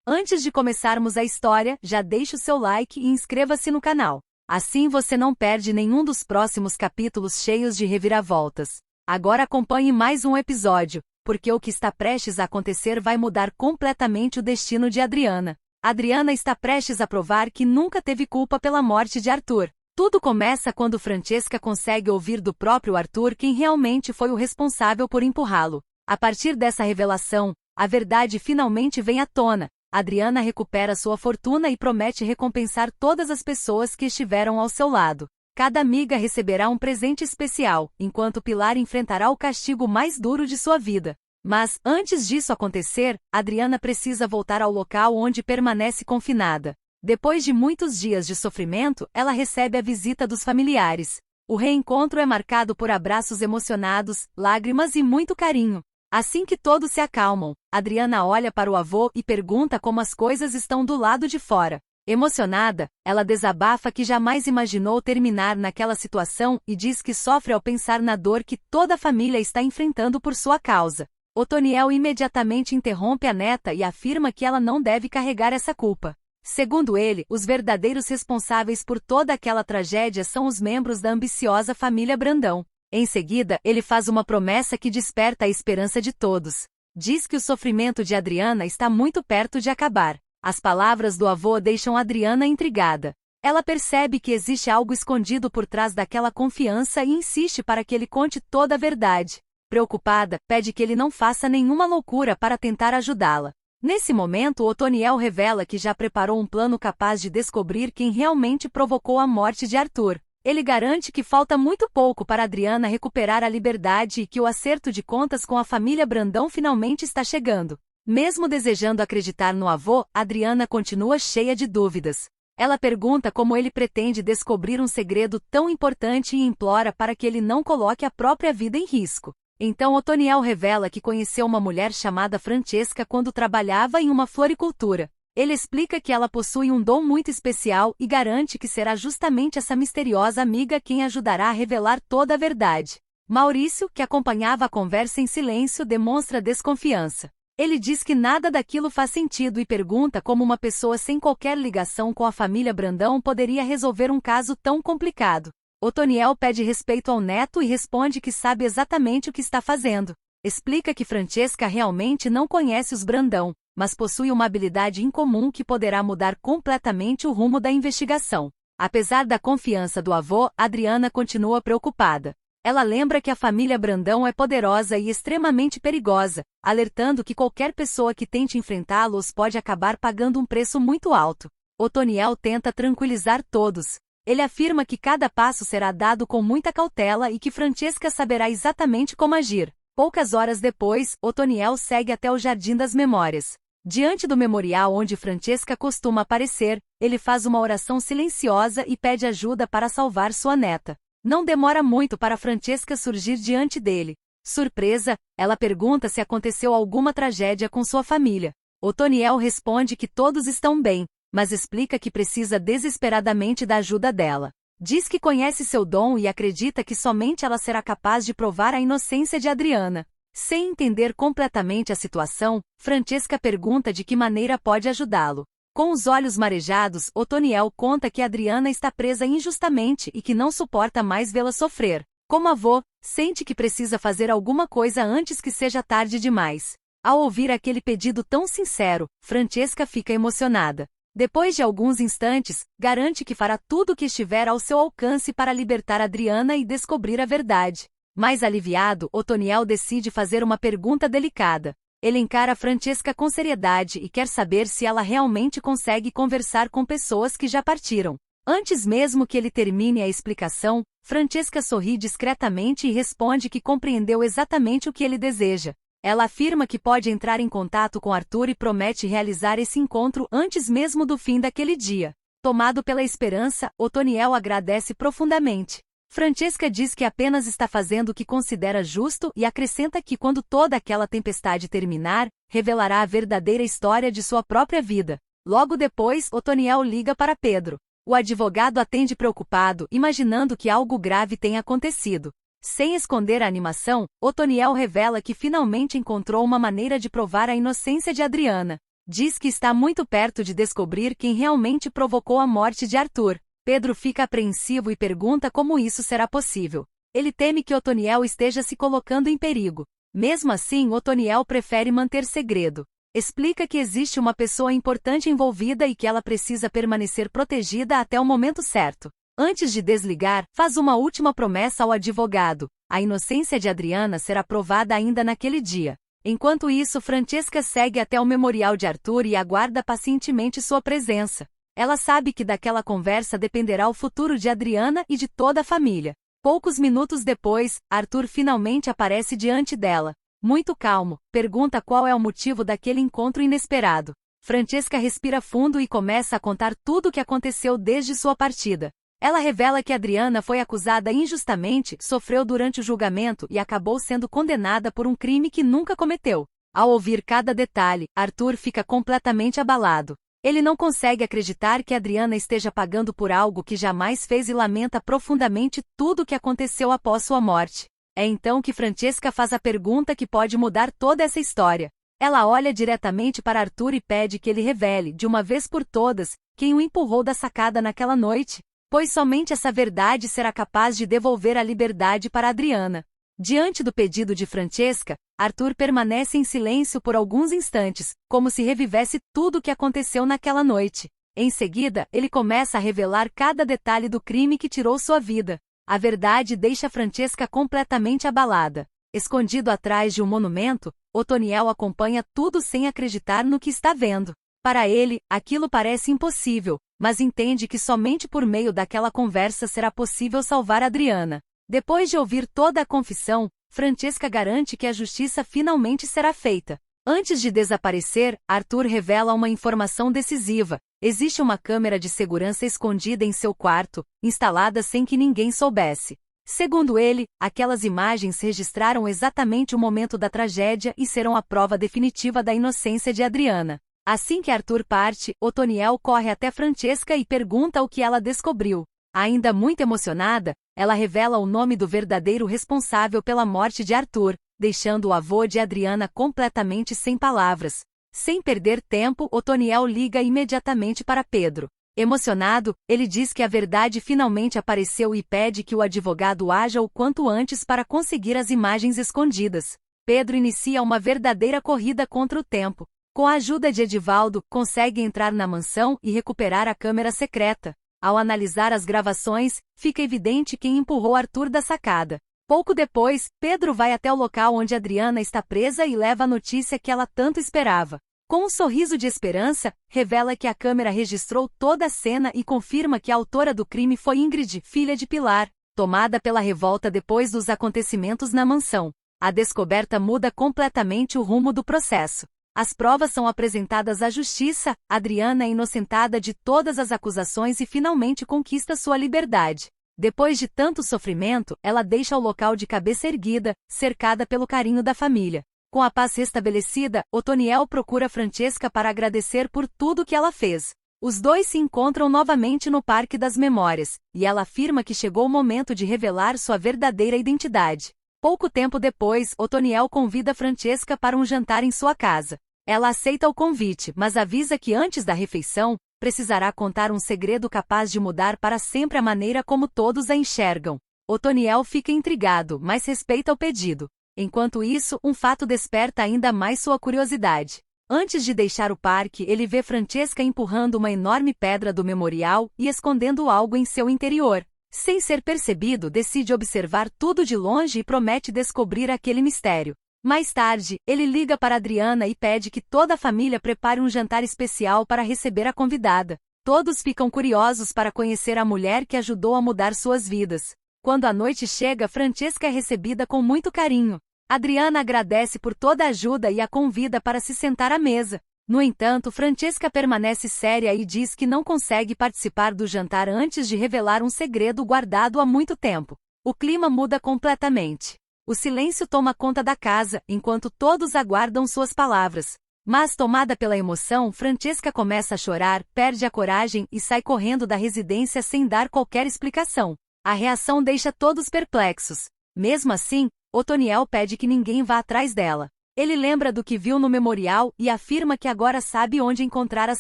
Antes de começarmos a história, já deixe o seu like e inscreva-se no canal. Assim você não perde nenhum dos próximos capítulos cheios de reviravoltas. Agora acompanhe mais um episódio, porque o que está prestes a acontecer vai mudar completamente o destino de Adriana. Adriana está prestes a provar que nunca teve culpa pela morte de Arthur. Tudo começa quando Francesca consegue ouvir do próprio Arthur quem realmente foi o responsável por empurrá-lo. A partir dessa revelação, a verdade finalmente vem à tona. Adriana recupera sua fortuna e promete recompensar todas as pessoas que estiveram ao seu lado. Cada amiga receberá um presente especial, enquanto Pilar enfrentará o castigo mais duro de sua vida. Mas, antes disso acontecer, Adriana precisa voltar ao local onde permanece confinada. Depois de muitos dias de sofrimento, ela recebe a visita dos familiares. O reencontro é marcado por abraços emocionados, lágrimas e muito carinho. Assim que todos se acalmam, Adriana olha para o avô e pergunta como as coisas estão do lado de fora. Emocionada, ela desabafa que jamais imaginou terminar naquela situação e diz que sofre ao pensar na dor que toda a família está enfrentando por sua causa. Otoniel imediatamente interrompe a neta e afirma que ela não deve carregar essa culpa. Segundo ele, os verdadeiros responsáveis por toda aquela tragédia são os membros da ambiciosa família Brandão. Em seguida, ele faz uma promessa que desperta a esperança de todos. Diz que o sofrimento de Adriana está muito perto de acabar. As palavras do avô deixam Adriana intrigada. Ela percebe que existe algo escondido por trás daquela confiança e insiste para que ele conte toda a verdade. Preocupada, pede que ele não faça nenhuma loucura para tentar ajudá-la. Nesse momento, Otoniel revela que já preparou um plano capaz de descobrir quem realmente provocou a morte de Arthur. Ele garante que falta muito pouco para Adriana recuperar a liberdade e que o acerto de contas com a família Brandão finalmente está chegando. Mesmo desejando acreditar no avô, Adriana continua cheia de dúvidas. Ela pergunta como ele pretende descobrir um segredo tão importante e implora para que ele não coloque a própria vida em risco. Então Otoniel revela que conheceu uma mulher chamada Francesca quando trabalhava em uma floricultura. Ele explica que ela possui um dom muito especial e garante que será justamente essa misteriosa amiga quem ajudará a revelar toda a verdade. Maurício, que acompanhava a conversa em silêncio, demonstra desconfiança. Ele diz que nada daquilo faz sentido e pergunta como uma pessoa sem qualquer ligação com a família Brandão poderia resolver um caso tão complicado. Otoniel pede respeito ao neto e responde que sabe exatamente o que está fazendo. Explica que Francesca realmente não conhece os Brandão, mas possui uma habilidade incomum que poderá mudar completamente o rumo da investigação. Apesar da confiança do avô, Adriana continua preocupada. Ela lembra que a família Brandão é poderosa e extremamente perigosa, alertando que qualquer pessoa que tente enfrentá-los pode acabar pagando um preço muito alto. Otoniel tenta tranquilizar todos. Ele afirma que cada passo será dado com muita cautela e que Francesca saberá exatamente como agir. Poucas horas depois, Otoniel segue até o Jardim das Memórias. Diante do memorial onde Francesca costuma aparecer, ele faz uma oração silenciosa e pede ajuda para salvar sua neta. Não demora muito para Francesca surgir diante dele. Surpresa, ela pergunta se aconteceu alguma tragédia com sua família. Otoniel responde que todos estão bem, mas explica que precisa desesperadamente da ajuda dela. Diz que conhece seu dom e acredita que somente ela será capaz de provar a inocência de Adriana. Sem entender completamente a situação, Francesca pergunta de que maneira pode ajudá-lo. Com os olhos marejados, Otoniel conta que Adriana está presa injustamente e que não suporta mais vê-la sofrer. Como avô, sente que precisa fazer alguma coisa antes que seja tarde demais. Ao ouvir aquele pedido tão sincero, Francesca fica emocionada. Depois de alguns instantes, garante que fará tudo o que estiver ao seu alcance para libertar Adriana e descobrir a verdade. Mais aliviado, Otoniel decide fazer uma pergunta delicada. Ele encara Francesca com seriedade e quer saber se ela realmente consegue conversar com pessoas que já partiram. Antes mesmo que ele termine a explicação, Francesca sorri discretamente e responde que compreendeu exatamente o que ele deseja. Ela afirma que pode entrar em contato com Arthur e promete realizar esse encontro antes mesmo do fim daquele dia. Tomado pela esperança, Otoniel agradece profundamente. Francesca diz que apenas está fazendo o que considera justo e acrescenta que quando toda aquela tempestade terminar, revelará a verdadeira história de sua própria vida. Logo depois, Otoniel liga para Pedro. O advogado atende preocupado, imaginando que algo grave tenha acontecido. Sem esconder a animação, Otoniel revela que finalmente encontrou uma maneira de provar a inocência de Adriana. Diz que está muito perto de descobrir quem realmente provocou a morte de Arthur. Pedro fica apreensivo e pergunta como isso será possível. Ele teme que Otoniel esteja se colocando em perigo. Mesmo assim, Otoniel prefere manter segredo. Explica que existe uma pessoa importante envolvida e que ela precisa permanecer protegida até o momento certo. Antes de desligar, faz uma última promessa ao advogado. A inocência de Adriana será provada ainda naquele dia. Enquanto isso, Francesca segue até o memorial de Arthur e aguarda pacientemente sua presença. Ela sabe que daquela conversa dependerá o futuro de Adriana e de toda a família. Poucos minutos depois, Arthur finalmente aparece diante dela. Muito calmo, pergunta qual é o motivo daquele encontro inesperado. Francesca respira fundo e começa a contar tudo o que aconteceu desde sua partida. Ela revela que Adriana foi acusada injustamente, sofreu durante o julgamento e acabou sendo condenada por um crime que nunca cometeu. Ao ouvir cada detalhe, Arthur fica completamente abalado. Ele não consegue acreditar que Adriana esteja pagando por algo que jamais fez e lamenta profundamente tudo o que aconteceu após sua morte. É então que Francesca faz a pergunta que pode mudar toda essa história. Ela olha diretamente para Arthur e pede que ele revele, de uma vez por todas, quem o empurrou da sacada naquela noite, pois somente essa verdade será capaz de devolver a liberdade para Adriana. Diante do pedido de Francesca, Arthur permanece em silêncio por alguns instantes, como se revivesse tudo o que aconteceu naquela noite. Em seguida, ele começa a revelar cada detalhe do crime que tirou sua vida. A verdade deixa Francesca completamente abalada. Escondido atrás de um monumento, Otoniel acompanha tudo sem acreditar no que está vendo. Para ele, aquilo parece impossível, mas entende que somente por meio daquela conversa será possível salvar Adriana. Depois de ouvir toda a confissão, Francesca garante que a justiça finalmente será feita. Antes de desaparecer, Arthur revela uma informação decisiva. Existe uma câmera de segurança escondida em seu quarto, instalada sem que ninguém soubesse. Segundo ele, aquelas imagens registraram exatamente o momento da tragédia e serão a prova definitiva da inocência de Adriana. Assim que Arthur parte, Otoniel corre até Francesca e pergunta o que ela descobriu. Ainda muito emocionada, ela revela o nome do verdadeiro responsável pela morte de Arthur, deixando o avô de Adriana completamente sem palavras. Sem perder tempo, Otoniel liga imediatamente para Pedro. Emocionado, ele diz que a verdade finalmente apareceu e pede que o advogado haja o quanto antes para conseguir as imagens escondidas. Pedro inicia uma verdadeira corrida contra o tempo. Com a ajuda de Edivaldo, consegue entrar na mansão e recuperar a câmera secreta. Ao analisar as gravações, fica evidente quem empurrou Arthur da sacada. Pouco depois, Pedro vai até o local onde Adriana está presa e leva a notícia que ela tanto esperava. Com um sorriso de esperança, revela que a câmera registrou toda a cena e confirma que a autora do crime foi Ingrid, filha de Pilar, tomada pela revolta depois dos acontecimentos na mansão. A descoberta muda completamente o rumo do processo. As provas são apresentadas à justiça, Adriana é inocentada de todas as acusações e finalmente conquista sua liberdade. Depois de tanto sofrimento, ela deixa o local de cabeça erguida, cercada pelo carinho da família. Com a paz restabelecida, Otoniel procura Francesca para agradecer por tudo que ela fez. Os dois se encontram novamente no Parque das Memórias, e ela afirma que chegou o momento de revelar sua verdadeira identidade. Pouco tempo depois, Otoniel convida Francesca para um jantar em sua casa. Ela aceita o convite, mas avisa que antes da refeição, precisará contar um segredo capaz de mudar para sempre a maneira como todos a enxergam. Otoniel fica intrigado, mas respeita o pedido. Enquanto isso, um fato desperta ainda mais sua curiosidade. Antes de deixar o parque, ele vê Francesca empurrando uma enorme pedra do memorial e escondendo algo em seu interior. Sem ser percebido, decide observar tudo de longe e promete descobrir aquele mistério. Mais tarde, ele liga para Adriana e pede que toda a família prepare um jantar especial para receber a convidada. Todos ficam curiosos para conhecer a mulher que ajudou a mudar suas vidas. Quando a noite chega, Francesca é recebida com muito carinho. Adriana agradece por toda a ajuda e a convida para se sentar à mesa. No entanto, Francesca permanece séria e diz que não consegue participar do jantar antes de revelar um segredo guardado há muito tempo. O clima muda completamente. O silêncio toma conta da casa, enquanto todos aguardam suas palavras. Mas, tomada pela emoção, Francesca começa a chorar, perde a coragem e sai correndo da residência sem dar qualquer explicação. A reação deixa todos perplexos. Mesmo assim, Otoniel pede que ninguém vá atrás dela. Ele lembra do que viu no memorial e afirma que agora sabe onde encontrar as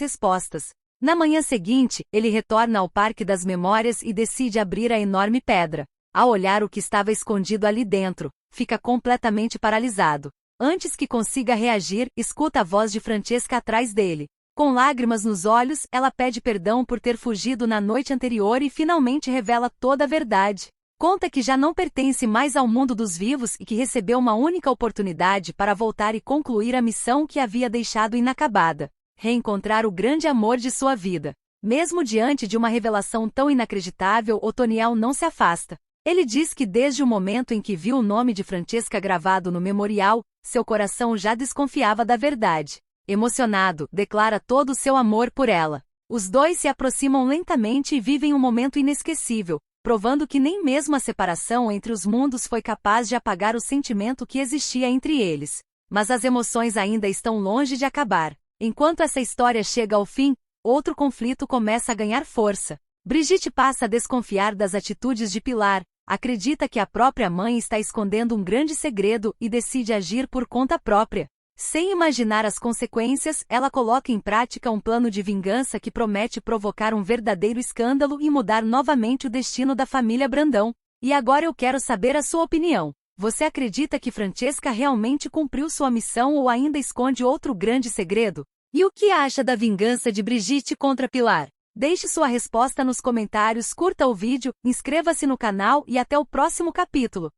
respostas. Na manhã seguinte, ele retorna ao Parque das Memórias e decide abrir a enorme pedra. Ao olhar o que estava escondido ali dentro, fica completamente paralisado. Antes que consiga reagir, escuta a voz de Francesca atrás dele. Com lágrimas nos olhos, ela pede perdão por ter fugido na noite anterior e finalmente revela toda a verdade. Conta que já não pertence mais ao mundo dos vivos e que recebeu uma única oportunidade para voltar e concluir a missão que havia deixado inacabada: reencontrar o grande amor de sua vida. Mesmo diante de uma revelação tão inacreditável, Otoniel não se afasta. Ele diz que desde o momento em que viu o nome de Francesca gravado no memorial, seu coração já desconfiava da verdade. Emocionado, declara todo o seu amor por ela. Os dois se aproximam lentamente e vivem um momento inesquecível, provando que nem mesmo a separação entre os mundos foi capaz de apagar o sentimento que existia entre eles. Mas as emoções ainda estão longe de acabar. Enquanto essa história chega ao fim, outro conflito começa a ganhar força. Brigitte passa a desconfiar das atitudes de Pilar, acredita que a própria mãe está escondendo um grande segredo e decide agir por conta própria. Sem imaginar as consequências, ela coloca em prática um plano de vingança que promete provocar um verdadeiro escândalo e mudar novamente o destino da família Brandão. E agora eu quero saber a sua opinião. Você acredita que Francesca realmente cumpriu sua missão ou ainda esconde outro grande segredo? E o que acha da vingança de Brigitte contra Pilar? Deixe sua resposta nos comentários, curta o vídeo, inscreva-se no canal e até o próximo capítulo.